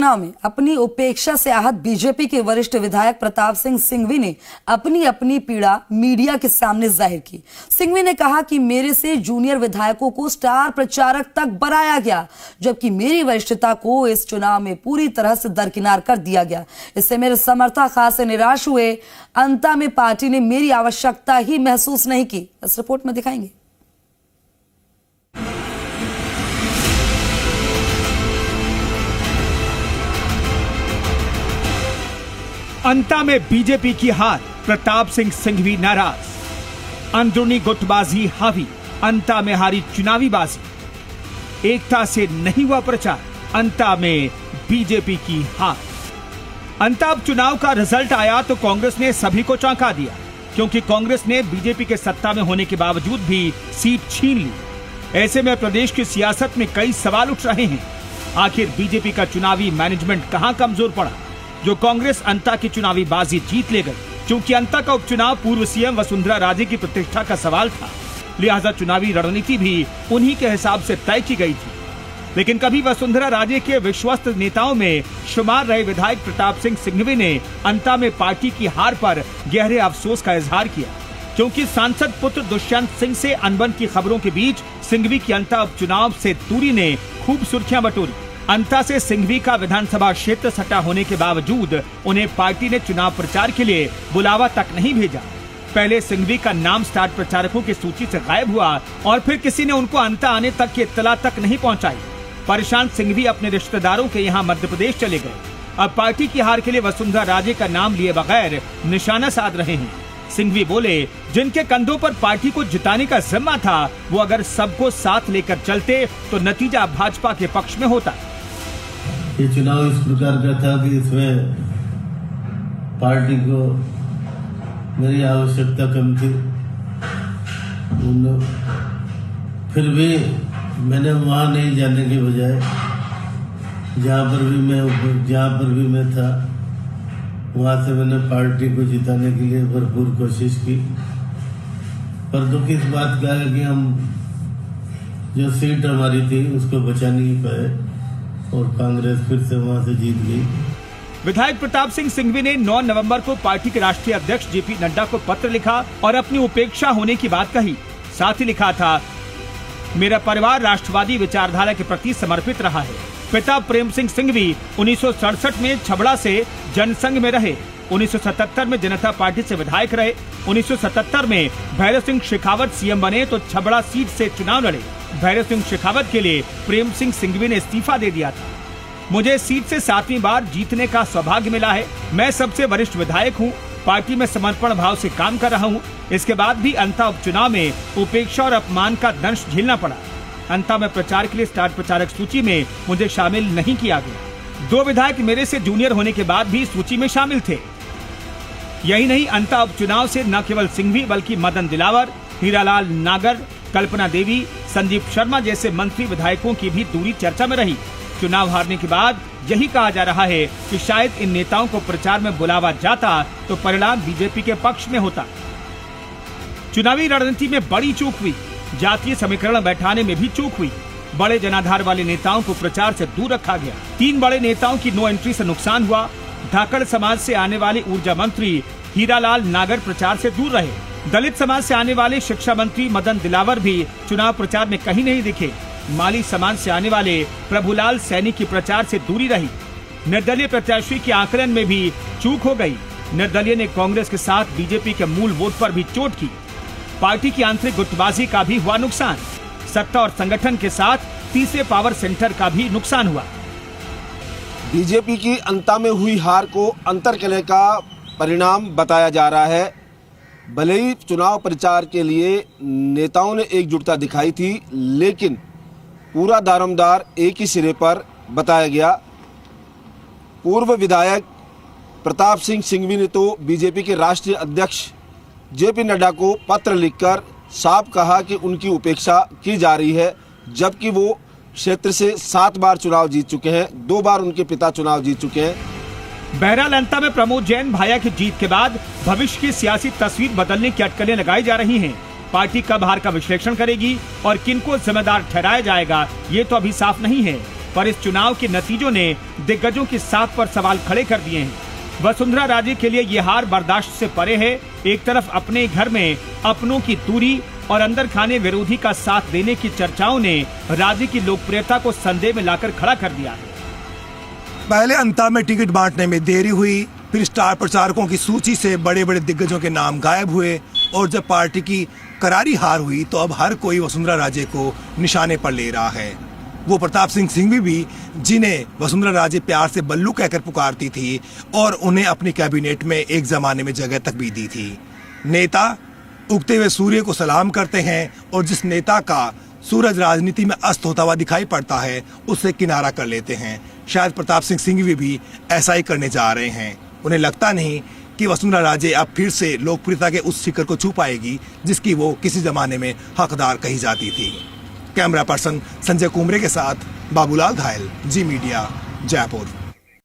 चुनाव में अपनी उपेक्षा से आहत बीजेपी के वरिष्ठ विधायक प्रताप सिंह सिंघवी ने अपनी पीड़ा मीडिया के सामने जाहिर की। सिंघवी ने कहा कि मेरे से जूनियर विधायकों को स्टार प्रचारक तक बनाया गया, जबकि मेरी वरिष्ठता को इस चुनाव में पूरी तरह से दरकिनार कर दिया गया। इससे मेरे समर्थक खासे निराश हुए। अंत में पार्टी ने मेरी आवश्यकता ही महसूस नहीं की। इस रिपोर्ट में दिखाएंगे। अंता में बीजेपी की हार, प्रताप सिंह सिंघवी नाराज। अंदरूनी गुटबाजी हावी, अंता में हारी चुनावी बाजी। एकता से नहीं हुआ प्रचार, अंता में बीजेपी की हार। अंता चुनाव का रिजल्ट आया तो कांग्रेस ने सभी को चौंका दिया, क्योंकि कांग्रेस ने बीजेपी के सत्ता में होने के बावजूद भी सीट छीन ली। ऐसे में प्रदेश की सियासत में कई सवाल उठ रहे हैं। आखिर बीजेपी का चुनावी मैनेजमेंट कहां कमजोर पड़ा जो कांग्रेस अंता की चुनावी बाजी जीत ले गई? क्योंकि अंता का उपचुनाव पूर्व सीएम वसुंधरा राजे की प्रतिष्ठा का सवाल था, लिहाजा चुनावी रणनीति भी उन्हीं के हिसाब से तय की गई थी। लेकिन कभी वसुंधरा राजे के विश्वस्त नेताओं में शुमार रहे विधायक प्रताप सिंह सिंघवी ने अंता में पार्टी की हार पर गहरे अफसोस का इजहार किया, क्योंकि सांसद पुत्र दुष्यंत सिंह से अनबन की खबरों के बीच सिंघवी की अंता उपचुनाव से दूरी ने खूब सुर्खियां बटोरी। अंता से सिंघवी का विधानसभा क्षेत्र सटा होने के बावजूद उन्हें पार्टी ने चुनाव प्रचार के लिए बुलावा तक नहीं भेजा। पहले सिंघवी का नाम स्टार प्रचारकों की सूची से गायब हुआ और फिर किसी ने उनको अंता आने तक की इत्तला तक नहीं पहुंचाई। परेशान सिंघवी अपने रिश्तेदारों के यहाँ मध्य प्रदेश चले गए। अब पार्टी की हार के लिए वसुंधरा राजे का नाम लिए बगैर निशाना साध रहे हैं। सिंघवी बोले, जिनके कंधों पर पार्टी को जिताने का जिम्मा था, वो अगर सबको साथ लेकर चलते तो नतीजा भाजपा के पक्ष में होता। ये चुनाव इस प्रकार का था कि इसमें पार्टी को मेरी आवश्यकता कम थी। फिर भी मैंने वहाँ नहीं जाने के बजाय जहाँ पर भी मैं था वहाँ से मैंने पार्टी को जिताने के लिए भरपूर कोशिश की। पर दुख इस बात का है कि हम जो सीट हमारी थी उसको बचा नहीं पाए और कांग्रेस फिर से वहां से जीत गई। विधायक प्रताप सिंह सिंघवी ने 9 नवंबर को पार्टी के राष्ट्रीय अध्यक्ष जेपी नड्डा को पत्र लिखा और अपनी उपेक्षा होने की बात कही। साथ ही लिखा था, मेरा परिवार राष्ट्रवादी विचारधारा के प्रति समर्पित रहा है। पिता प्रेम सिंह सिंघवी 1967 में छबड़ा से जनसंघ में रहे। 1977 में जनता पार्टी से विधायक रहे। 1977 में भैरव सिंह शेखावत सीएम बने तो छबड़ा सीट से चुनाव लड़े। भैरव सिंह शेखावत के लिए प्रेम सिंह सिंघवी ने इस्तीफा दे दिया था। मुझे सीट से 7वीं बार जीतने का सौभाग्य मिला है। मैं सबसे वरिष्ठ विधायक हूँ। पार्टी में समर्पण भाव से काम कर रहा हूँ। इसके बाद भी अंता उपचुनाव में उपेक्षा और अपमान का दंश झेलना पड़ा। अंता में प्रचार के लिए स्टार प्रचारक सूची में मुझे शामिल नहीं किया गया। 2 विधायक मेरे से जूनियर होने के बाद भी सूची में शामिल थे। यही नहीं, अंता उपचुनाव से न केवल सिंघवी बल्कि मदन दिलावर, हीरालाल नागर, कल्पना देवी, संदीप शर्मा जैसे मंत्री विधायकों की भी दूरी चर्चा में रही। चुनाव हारने के बाद यही कहा जा रहा है कि शायद इन नेताओं को प्रचार में बुलावा जाता तो परिणाम बीजेपी के पक्ष में होता। चुनावी रणनीति में बड़ी चूक हुई। जातीय समीकरण बैठाने में भी चूक हुई। बड़े जनाधार वाले नेताओं को प्रचार से दूर रखा गया। 3 बड़े नेताओं की नो एंट्री से नुकसान हुआ। धाकड़ समाज से आने वाले ऊर्जा मंत्री हीरालाल नागर प्रचार से दूर रहे। दलित समाज से आने वाले शिक्षा मंत्री मदन दिलावर भी चुनाव प्रचार में कहीं नहीं दिखे। माली समाज से आने वाले प्रभुलाल सैनी की प्रचार से दूरी रही। निर्दलीय प्रत्याशी के आकलन में भी चूक हो गई। निर्दलीय ने कांग्रेस के साथ बीजेपी के मूल वोट पर भी चोट की। पार्टी की आंतरिक गुटबाजी का भी हुआ नुकसान। सत्ता और संगठन के साथ तीसरे पावर सेंटर का भी नुकसान हुआ। बीजेपी की अंता में हुई हार को अंतर्कलह का परिणाम बताया जा रहा है। भले ही चुनाव प्रचार के लिए नेताओं ने एकजुटता दिखाई थी, लेकिन पूरा दारोमदार एक ही सिरे पर बताया गया। पूर्व विधायक प्रताप सिंह सिंघवी ने तो बीजेपी के राष्ट्रीय अध्यक्ष जेपी नड्डा को पत्र लिखकर साफ कहा कि उनकी उपेक्षा की जा रही है, जबकि वो क्षेत्र से 7 बार चुनाव जीत चुके हैं। 2 बार उनके पिता चुनाव जीत चुके हैं। बहरहाल अंता में प्रमोद जैन भाया की जीत के बाद भविष्य की सियासी तस्वीर बदलने की अटकलें लगाई जा रही हैं। पार्टी कब हार का विश्लेषण करेगी और किनको जिम्मेदार ठहराया जाएगा, ये तो अभी साफ नहीं है। पर इस चुनाव के नतीजों ने दिग्गजों की साख पर सवाल खड़े कर दिए हैं। वसुंधरा राजे के लिए ये हार बर्दाश्त से परे है। एक तरफ अपने घर में अपनों की दूरी और अंदर खाने विरोधी का साथ देने की चर्चाओं ने राजे की लोकप्रियता को संदेह में लाकर खड़ा कर दिया है। पहले अंता में टिकट बांटने में देरी हुई, फिर स्टार प्रचारकों की सूची से बड़े बड़े दिग्गजों के नाम गायब हुए और जब पार्टी की करारी हार हुई तो अब हर कोई वसुंधरा राजे को निशाने पर ले रहा है। वो प्रताप सिंह सिंघवी भी, जिन्हें वसुंधरा राजे प्यार से बल्लू कहकर पुकारती थी और उन्हें अपनी कैबिनेट में एक जमाने में जगह तक भी दी थी। नेता उगते हुए सूर्य को सलाम करते हैं और जिस नेता का सूरज राजनीति में अस्त होता हुआ दिखाई पड़ता है उससे किनारा कर लेते हैं। शायद प्रताप सिंह सिंघवी भी ऐसा ही करने जा रहे हैं। उन्हें लगता नहीं कि वसुंधरा राजे अब फिर से लोकप्रियता के उस शिखर को छू पाएगी जिसकी वो किसी जमाने में हकदार कही जाती थी। कैमरा पर्सन संजय कुमरे के साथ बाबूलाल घायल, जी मीडिया, जयपुर।